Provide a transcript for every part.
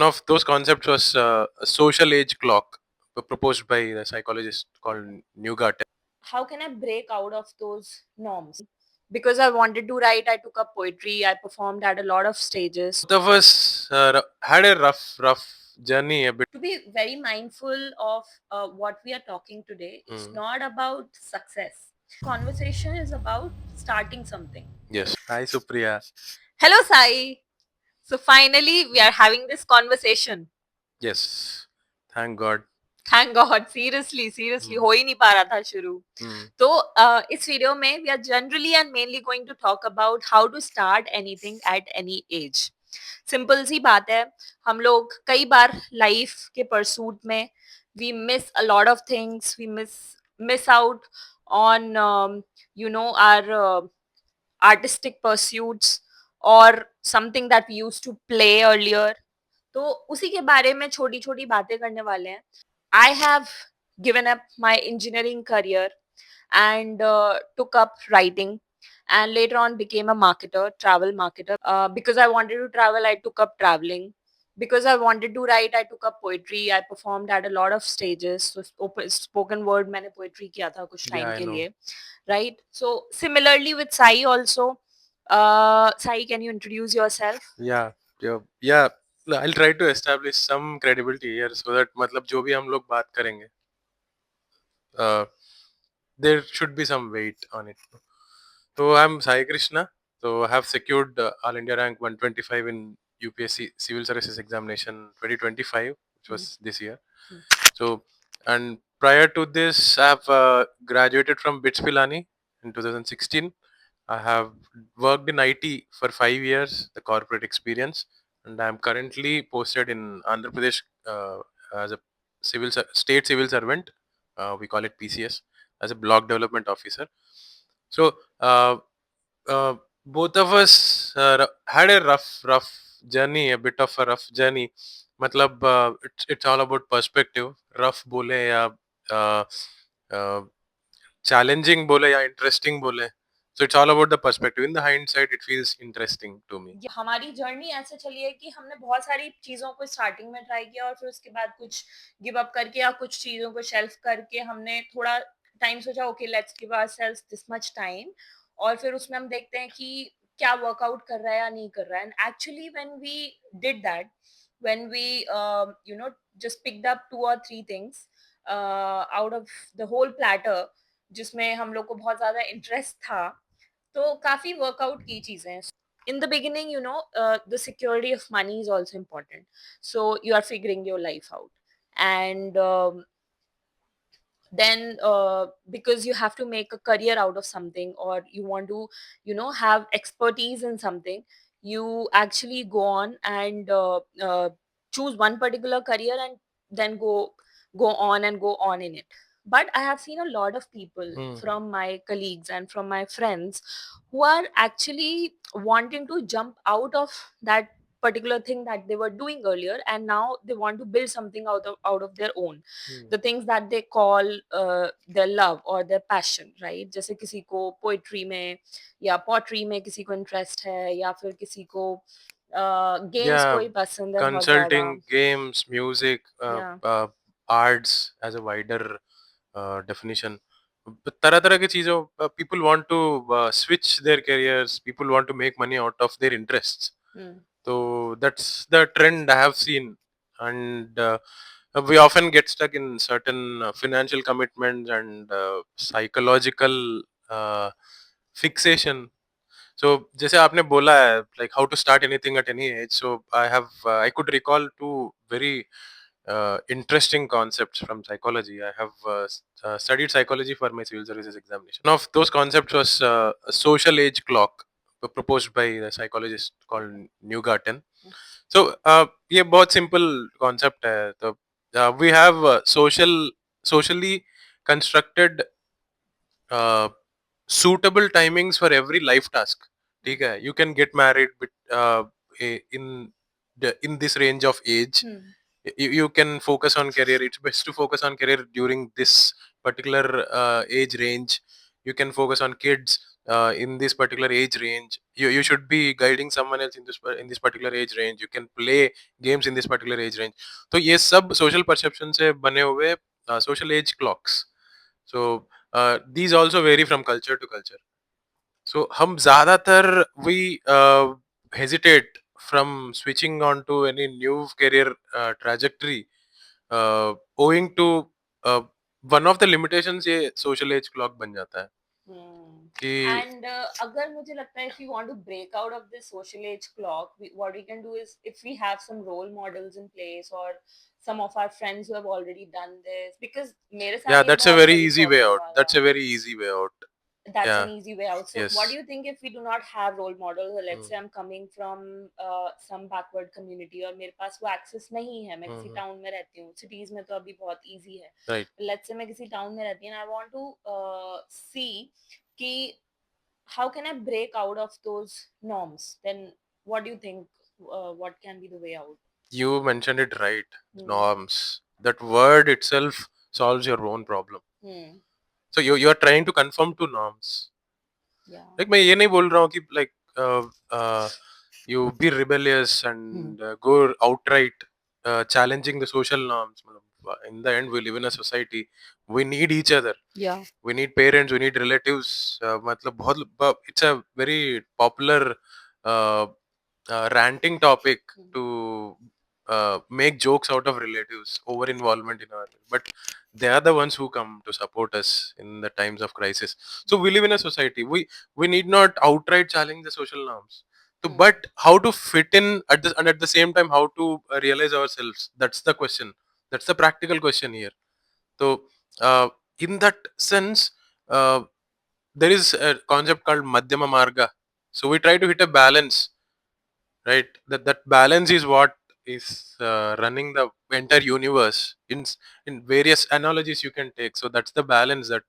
One of those concepts was a social age clock proposed by a psychologist called Newgarten. How can I break out of those norms? Because I wanted to write, I took up poetry, I performed at a lot of stages. Both of us had a rough journey a bit. To be very mindful of what we are talking today, it's not about success. Conversation is about starting something. Yes. Hi, Supriya. Hello, Sai. So finally, we are having this conversation. Yes. Thank God. Thank God seriously हो ही नहीं पा रहा था शुरू तो इस video में we are generally and mainly going to talk about how to start anything at any age simple सी बात है हम लोग कई बार लाइफ के परसूट में we miss a lot of things we miss out on you know or artistic pursuits or something that we used to play earlier. तो उसी के बारे में छोटी छोटी बातें करने वाले हैं. I have given up my engineering career and took up writing and later on became a marketer, travel marketer. Because I wanted to travel, I took up traveling. Because I wanted to write, I took up poetry. I performed at a lot of stages. So spoken word मैंने poetry किया था कुछ Yeah, time I के know. लिए, right? So similarly with Sai also. Sai, can you introduce yourself? Yeah. I'll try to establish some credibility here so that मतलब जो भी हम लोग बात करेंगे, uh, there should be some weight on it. So I'm Sai Krishna. So I have secured All India rank 125 in UPSC Civil Services Examination 2025, which was this year. So, and prior to this, I have graduated from BITS Pilani in 2016. I have worked in IT for 5 years, the corporate experience, and I'm currently posted in Andhra Pradesh as a state civil servant. We call it PCS, as a block development officer. So both of us had a rough journey, a bit of a rough journey. मतलब it's all about perspective. Rough बोले या challenging बोले या interesting बोले. So it's all about the perspective. In the hindsight, it feels interesting to me. हमारी journey ऐसे चली है कि हमने बहुत सारी चीजों को स्टार्टिंग में ट्राई किया और फिर उसके बाद कुछ गिव अप करके या कुछ चीजों को शेल्फ करके हमने थोड़ा टाइम सोचा okay let's give ourselves this much time और फिर उसमें हम देखते हैं कि क्या वर्कआउट कर रहा है या नहीं कर रहा है and actually when we did that when we you know just picked up 2 or 3 things out of the whole platter जिसमें हम लोग को बहुत ज्यादा इंटरेस्ट था तो काफी वर्कआउट की चीजें हैं in the beginning, the security of money is also important. So you are figuring your life out. And then because you have to make a career out of something or you want to, have expertise in something, you actually go on and choose one particular career and then go on in it. But I have seen a lot of people from my colleagues and from my friends who are actually wanting to jump out of that particular thing that they were doing earlier and now they want to build something out of their own, the things that they call their love or their passion, right? जैसे किसी को poetry में या pottery में किसी को interest है या फिर किसी को games Yeah, कोई पसंद है बहुत ज़्यादा. consulting, games, music, Yeah. arts as a wider definition. तरह तरह की चीजों, people want to switch their careers, people want to make money out of their interests. So that's the trend I have seen, and we often get stuck in certain financial commitments and psychological fixation. So जैसे आपने बोला है, like how to start anything at any age. So I could recall two very interesting concepts from psychology. I have studied psychology for my civil services examination. One of those concepts was a social age clock proposed by a psychologist called Newgarten. So ये बहुत simple concept है. तो we have socially constructed suitable timings for every life task. ठीक है, you can get married in in this range of age. You can focus on career. It's best to focus on career during this particular age range. You can focus on kids. in this particular age range. You should be guiding someone else in this particular age range. You can play games in this particular age range. तो ये सब social perception से बने हुए social age clocks. So these also vary from culture to culture. So हम ज़्यादातर we hesitate from switching on to any new career trajectory owing to uh, one of the limitations ये social age clock बन जाता है कि And अगर मुझे लगता है if you want to break out of this social age clock, what we can do is if we have some role models in place or some of our friends who have already done this, because मेरे साथ yeah, ये that's a बहुत very बड़ी easy way problem out. हुआ That's था. a very easy way out. That's Yeah. an easy way out. So Yes. what do you think if we do not have role models, or let's Hmm. say I'm coming from some backward community और मेरे पास वो access नहीं है, मैं किसी town में रहती हूँ, cities में तो अभी बहुत easy है. Right. Let's say मैं किसी town में रहती हूँ and I want to see कि how can I break out of those norms? Then what do you think? What can be the way out? You mentioned it right. Norms. That word itself solves your own problem. So you are trying to conform to norms. Yeah. Like मैं ये नहीं बोल रहा हूँ कि like you be rebellious and go outright challenging the social norms. In the end, we live in a society. We need each other. Yeah. We need parents. We need relatives. मतलब बहुत it's a very popular uh, ranting topic to make jokes out of relatives over involvement in our life. But they are the ones who come to support us in the times of crisis. So we live in a society. We need not outright challenge the social norms. So, but how to fit in at the same time how to realize ourselves. That's the question. That's the practical question here. So in that sense, there is a concept called Madhyama Marga. So we try to hit a balance, right? That balance is what is running the entire universe in various analogies you can take. So that's the balance that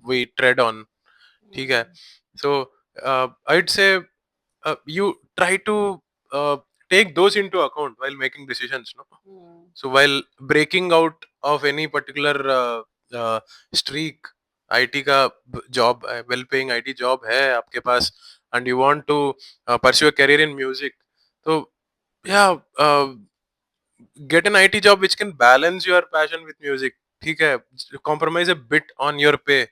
we tread on. ठीक है? So I'd say you try to take those into account while making decisions, no? So while breaking out of any particular streak, IT का job, well paying IT job है आपके पास, and you want to pursue a career in music, so yeah, get an IT job which can balance your passion with music. ठीक है, compromise a bit on your pay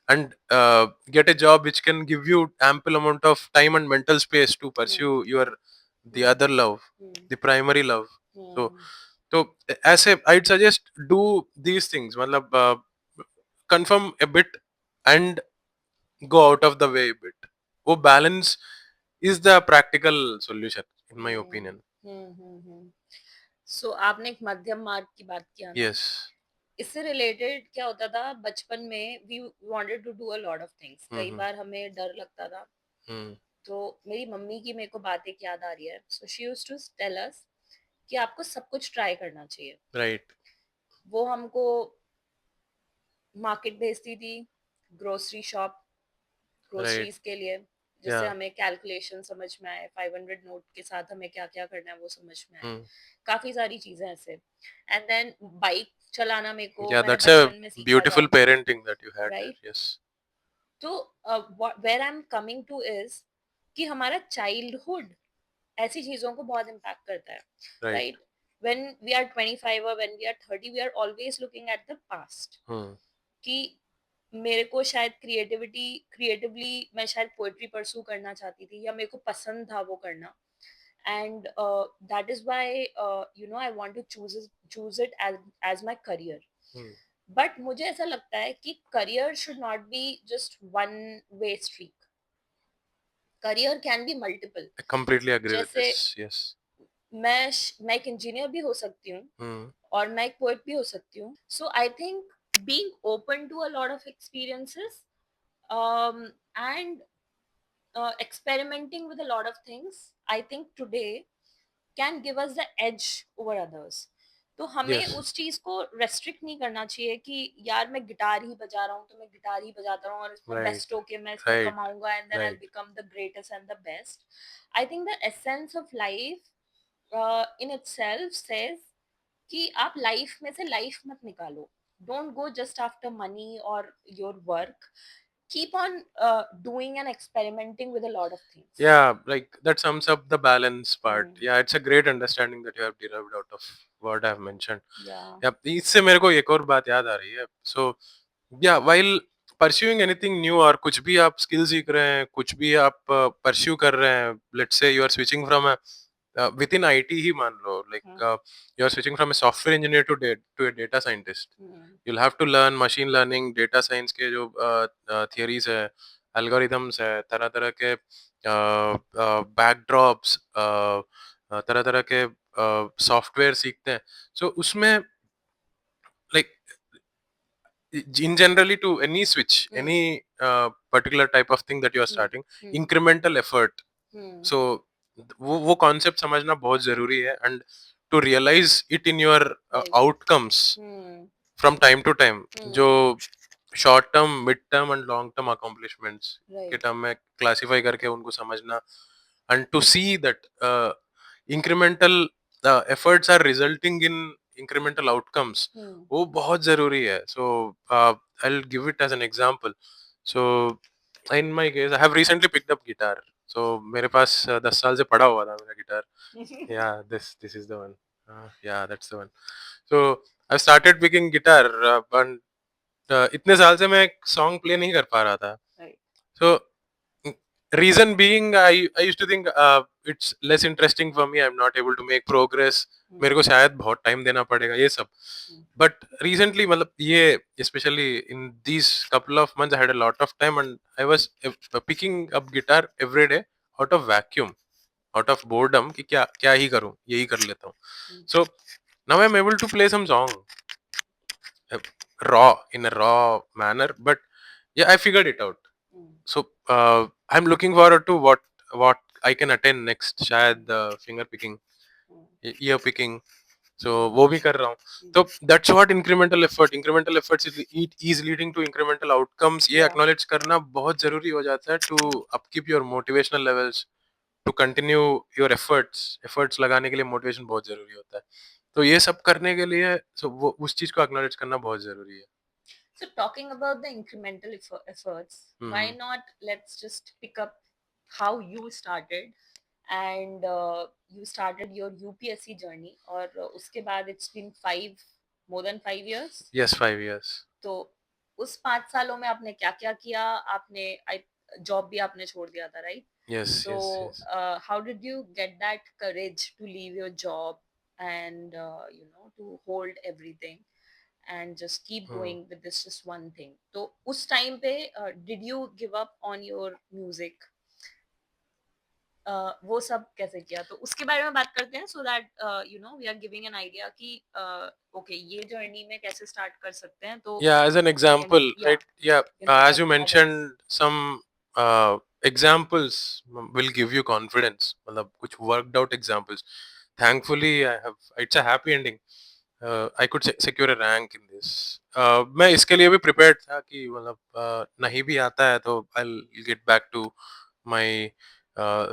and get a job which can give you ample amount of time and mental space to pursue the other love, the primary love. So ऐसे I'd suggest do these things. मतलब confirm a bit and go out of the way a bit. वो balance is the practical solution in my opinion. So आपने एक मध्यम मार्ग की बात किया ना? Yes. इससे रिलेटेड क्या होता था बचपन में we wanted to do a lot of things. कई बार हमें डर लगता था. तो मेरी मम्मी की मेरे को बात एक याद आ रही है. So she used to tell us कि आपको सब कुछ ट्राई करना चाहिए. Right. वो हमको मार्केट भेजती थी, ग्रोसरी शॉप, ग्रोसरीज के लिए, जिससे हमें कैलकुलेशन समझ में आए, 500 नोट के साथ हमें क्या क्या करना है वो समझ में आए. काफी सारी चीजें ऐसे. एंड देन बाइक चलाना मेरे को मैंने बचपन में सीखा. Beautiful parenting that you had there. Yes. तो where I am coming to is कि हमारा चाइल्डहुड ऐसी चीजों को बहुत इम्पैक्ट करता है. Right. when we are 25 or when we are 30 we are always looking at the past. कि मेरे को शायद क्रिएटिवली मैं शायद पोएट्री परस्यू करना चाहती थी या मेरे को पसंद था वो करना. And that is why you know I want to choose it as my career. But मुझे ऐसा लगता है कि career should not be just one way streak. Career can be multiple. I completely agree with जैसे this. Yes. मैं एक engineer भी हो सकती हूँ और मैं एक पोएट भी हो सकती हूँ. So I think being open to a lot of experiences and experimenting with a lot of things, I think today can give us the edge over others. तो हमें Yes. उस चीज को रेस्ट्रिक्ट नहीं करना चाहिए कि यार मैं गिटार ही बजा रहा हूँ तो मैं गिटार ही बजाता रहूँ और इसमें Right. बेस्ट होके मैं इसमें Right. कमाऊंगा and then I Right. Become the greatest and the best. I think the essence of life in itself says कि आप लाइफ में से लाइफ मत निकालो. Don't go just after money और your work. keep on doing and experimenting with a lot of things. Yeah, like that sums up the balance part. Yeah, it's a great understanding that you have derived out of what I've mentioned. Yeah. इससे मेरे को एक और बात याद आ रही है. So yeah, while pursuing anything new और कुछ भी आप स्किल सीख रहे हैं, कुछ भी आप pursue कर रहे हैं, let's say you are switching from a within IT ही मान लो, like you are switching from a software engineer to a data scientist. You'll have to learn machine learning, data science के जो theories है, algorithms है, तरह तरह के backdrops, तरह तरह के सॉफ्टवेयर सीखते हैं. So उसमें like in generally to any switch, any particular type of thing that you are starting, incremental effort. So वो concept समझना बहुत जरूरी है, and to realize it in your outcomes from time to time, जो short term, mid term and long term accomplishments के term में classify करके उनको समझना, and to see that incremental efforts are resulting in incremental outcomes, वो बहुत जरूरी है. So I'll give it as an example. So in my case, I have recently picked up guitar. So मेरे पास 10 साल से पड़ा हुआ था मेरा guitar. Yeah, this is the one. Yeah, that's the one. So I started picking guitar, but इतने साल से मैं एक song play नहीं कर पा रहा था. So reason being, I used to think it's less interesting for me. I'm not able to make progress. मेरे को शायद बहुत टाइम देना पड़ेगा ये सब. But recently, मतलब ये especially in these couple of months, I had a lot of time and I was picking up guitar every day out of vacuum, out of boredom कि क्या क्या ही करूं, यही कर लेता हूं. So now I'm able to play some song raw in a raw manner, but yeah, I figured it out. So I'm looking forward to what I can attain next. शायद finger picking, ear picking. So वो भी कर रहा हूँ. तो that's what incremental efforts is leading to incremental outcomes. ये acknowledge करना बहुत जरूरी हो जाता है to upkeep your motivational levels, to continue your efforts लगाने के लिए motivation बहुत जरूरी होता है. तो ये सब करने के लिए वो उस चीज को acknowledge करना बहुत जरूरी है. So talking about the incremental efforts, why not let's just pick up how you started and you started your UPSC journey और उसके बाद it's been more than 5 years. Yes, 5 years. तो उस 5 सालों में आपने क्या क्या किया? आपने जॉब भी आपने छोड़ दिया था, right? Yes, So yes. how did you get that courage to leave your job and to hold everything and just keep going with this just one thing? तो उस टाइम पे did you give up on your music? वो सब कैसे किया? तो उसके बारे में बात करते हैं, so that we are giving an idea कि okay, ये जर्नी में कैसे स्टार्ट कर सकते हैं. तो yeah, as an example, right? Yeah, as you mentioned, some examples will give you confidence. मतलब कुछ worked out examples. Thankfully, it's a happy ending. I could secure a rank in this. मैं इसके लिए भी prepared था कि मतलब नहीं भी आता है तो I'll get back to my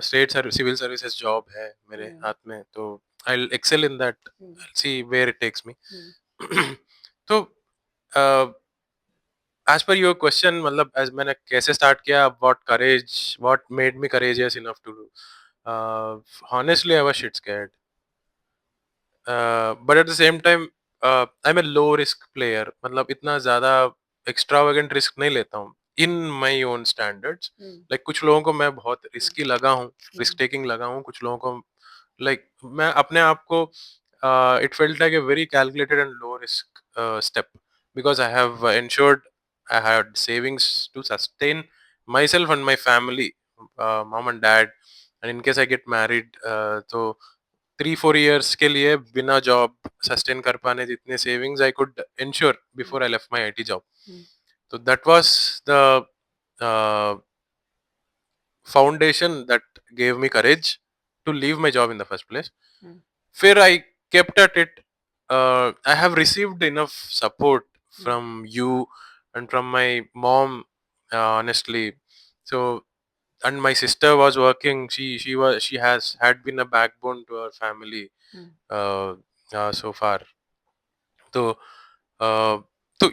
state civil services job है मेरे हाथ में, तो I'll excel in that. I'll see where it takes me. तो as per your question, मतलब as मैंने कैसे start किया, what made me courageous enough to do, honestly I was shit scared, but at the same time I'm a low risk player. मतलब इतना ज़्यादा extravagant risk नहीं लेता हूँ in my own standards. Like कुछ लोगों को मैं बहुत risky लगा हूँ, risk taking लगा हूँ, कुछ लोगों को like मैं अपने आप को it felt like a very calculated and low risk step, because I have ensured I had savings to sustain myself and my family, mom and dad, and in case I get married, तो 3-4 years के लिए बिना job sustain कर पाने जितने savings I could insure before I left my IT job. तो that was the foundation that gave me courage to leave my job in the first place. फिर I kept at it. I have received enough support from you and from my mom, honestly. So, and my sister was working. She has had been a backbone to our family so far. तो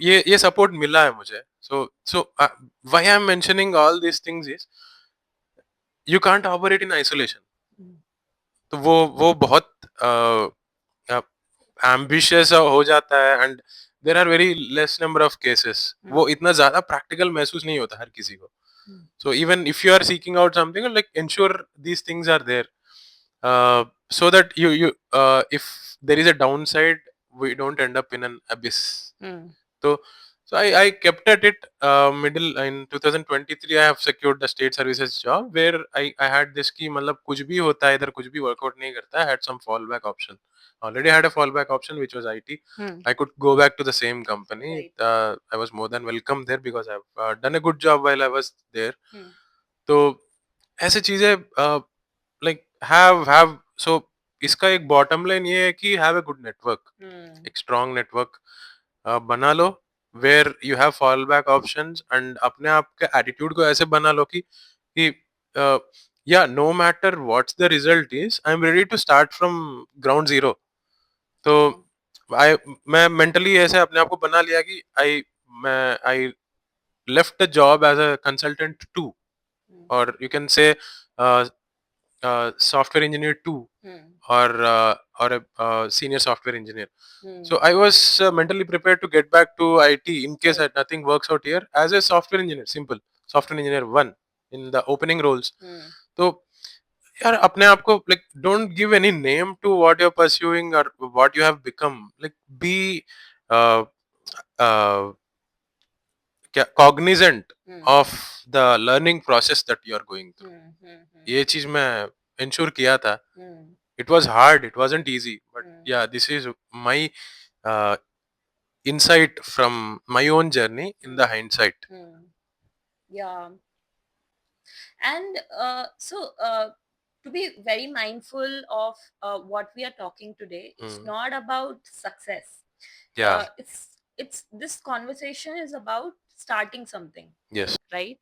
ये support मिला है मुझे. So why I'm mentioning all these things is you can't operate in isolation. तो वो बहुत ambitious हो जाता है and there are very less number of cases. वो इतना ज्यादा प्रैक्टिकल महसूस नहीं होता हर किसी को. So even if you are seeking out something, like ensure these things are there, so that you if there is a downside, we don't end up in an abyss. So I kept at it. Middle in 2023, I have secured the state services job where I had this की मतलब कुछ भी होता है इधर, कुछ भी workout नहीं करता. I had some fallback option. Already had a fallback option, which was IT. I could go back to the same company. Right. I was more than welcome there because I've done a good job while I was there. तो ऐसे चीजें like have so इसका एक bottom line ये है कि have a good network. एक strong network बना लो where you have fallback options, and अपने आप के attitude को ऐसे बना लो कि yeah, no matter what's the result is, I'm ready to start from ground zero. तो मैं mentally ऐसे अपने आप को बना लिया कि I left the job as a consultant 2, or you can say uh, software engineer 2, or a senior software engineer. So I was mentally prepared to get back to IT in case nothing works out here as a software engineer, simple software engineer 1 in the opening roles. तो यार अपने आप को like don't give any name to what you're pursuing or what you have become. Like be uh, uh, cognizant of the learning process that you are going through. ये चीज मैं ensure किया था. It was hard, it wasn't easy, but yeah, this is my insight from my own journey in the hindsight. Yeah. And to be very mindful of what we are talking today, it's not about success. Yeah. It's this conversation is about starting something. Yes. Right?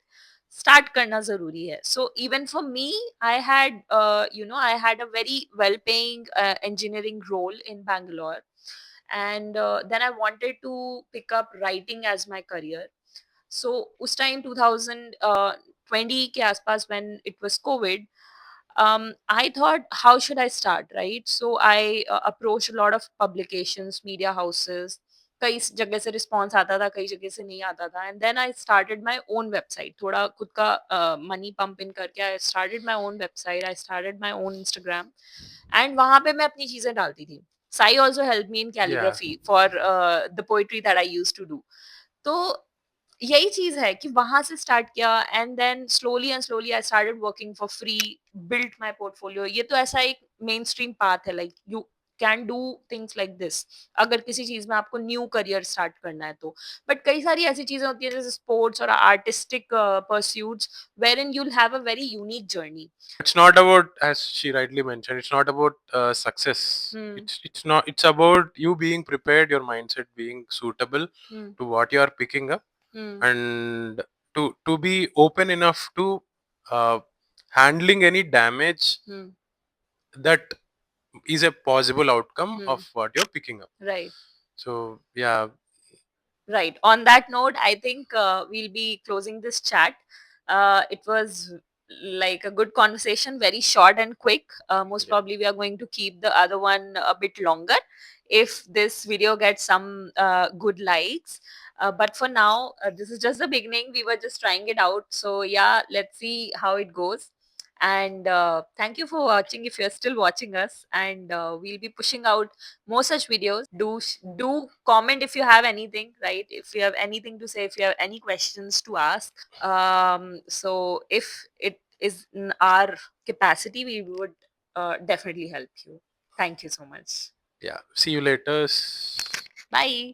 Start karna zaruri hai. So even for me, I had I had a very well paying engineering role in Bangalore, and then I wanted to pick up writing as my career. So उस time 2020 के आसपास when it was COVID, I thought, how should I start, right? So I approached a lot of publications, media houses. कई जगह से response आता था, कई जगह से नहीं आता था, and then I started my own website. थोड़ा खुद का मनी पंप इन करके I started my own website, I started my own Instagram, and वहां पे मैं अपनी चीजें डालती थी. Sai also help me in calligraphy for the poetry that I use to do. तो यही चीज है कि वहां से स्टार्ट किया, and then slowly and slowly I started working for free, built my portfolio. ये तो ऐसा एक मेन स्ट्रीम पाथ है, like you can do things like this अगर किसी चीज में आपको न्यू करियर स्टार्ट करना है तो. बट कई सारी ऐसी चीजें होती हैं जैसे स्पोर्ट्स और artistic pursuits where in you'll have a very unique journey. It's not about, as she rightly mentioned, it's not about success. It's about you being prepared, your mindset being suitable to what you are picking up, and to be open enough to uh, handling any damage that is a possible outcome of what you're picking up. Right. So yeah. Right. On that note, I think we'll be closing this chat. It was like a good conversation, very short and quick. Most probably, we are going to keep the other one a bit longer if this video gets some good likes. But for now, this is just the beginning. We were just trying it out. So, yeah, let's see how it goes. And thank you for watching if you're still watching us. And we'll be pushing out more such videos. Do comment if you have anything, right? If you have anything to say, if you have any questions to ask. So if it is in our capacity, we would definitely help you. Thank you so much. Yeah. See you later. Bye.